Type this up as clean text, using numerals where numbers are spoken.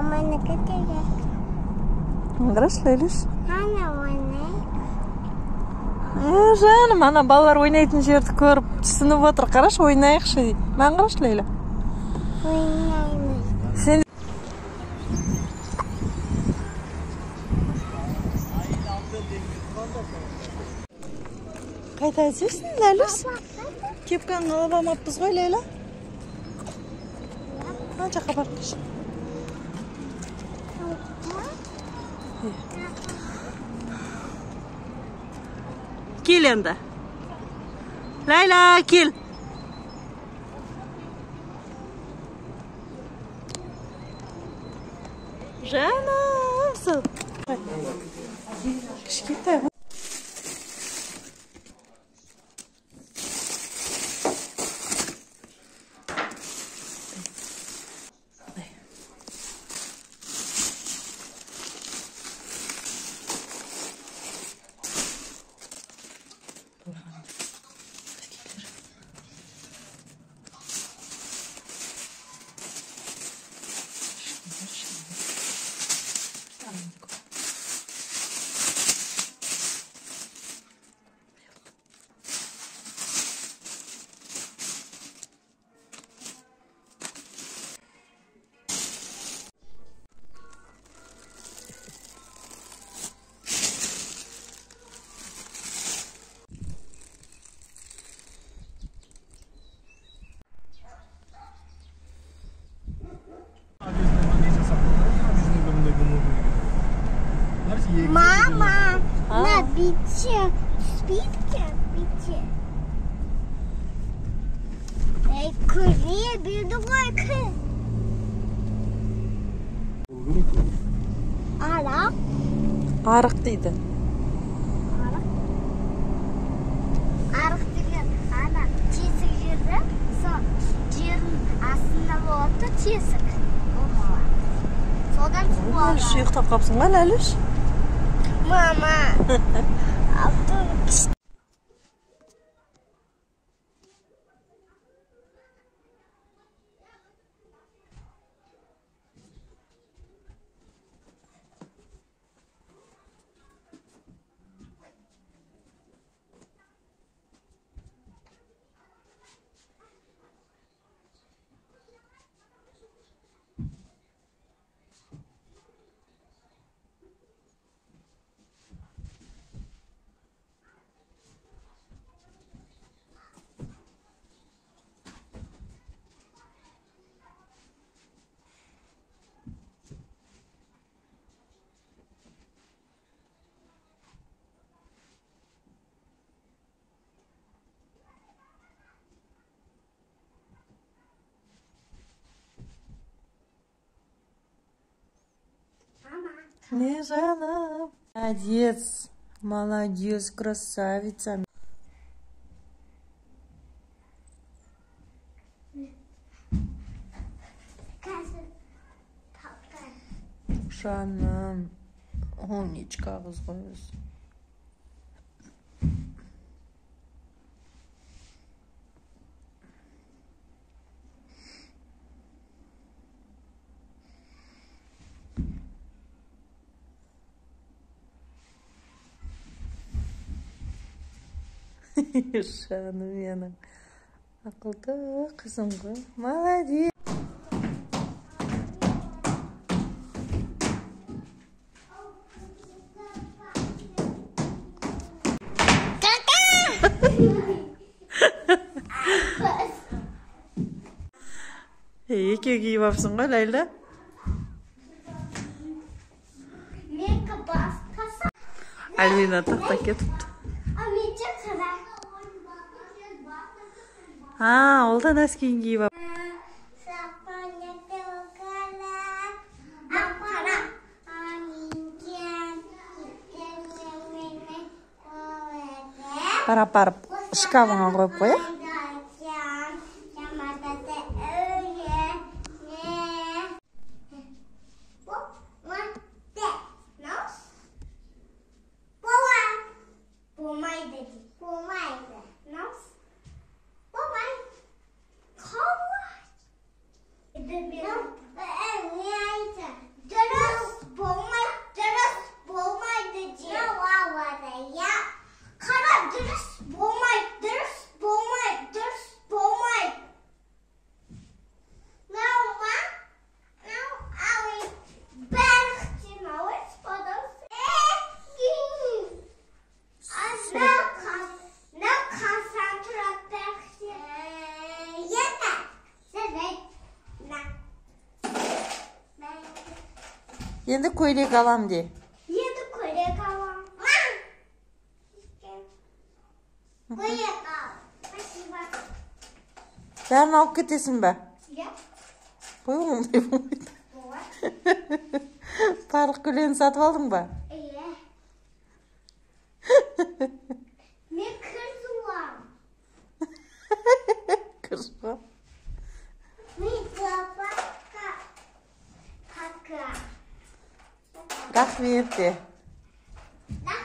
Маманікі керек. Қараш, Ләйлеш. Ана ойнай. Жаным, ана балалар ойнайтын жерді көріп түсініп отыр. Қараш, ойнайықшы дейді. Маған қараш, Лейла. Ойнаймыз. Сен қайта әзесің, Ләйлеш? Кепканы алып алмаппыз ғой, Лейла? Ана жаққа барып кеш. Кел енді. Ләйла, кел. Жанымсың. Кішкентай ғой. Мама, на бите спички, бите. Ey, kurye bir duvar kır. Arap. Арық дейді. Arap деген ана тесік жерді, сол жердің астында болады, тесік. Содан Ләйлеш, ұйықтап қапсың ба, Ләйлеш? Мама. Не, жаным. Молодец. Молодец, красавица. Жаным. Умничка қыз ғой өзі. Жаным менің. Ақылды қызым ғой. Молодец. Екеу киіп апсың ғой, Ләйла? Альвина тақта кетіпті. Ол да нәскиін киіп ап. Барап шкафыңа қойып қоя. Енді көйлек алам де. Енді көйлек алам. Көйлек ал. Спасибо. Бәрін алып кетесің бе? Иә. Қой, ондай болмайды. Болады. Барлық көйлегін сатып алдың ба? Иә. Мен кір жуам. Кір жуам. Мен зоопаркқа пока. Рахмет де. Да.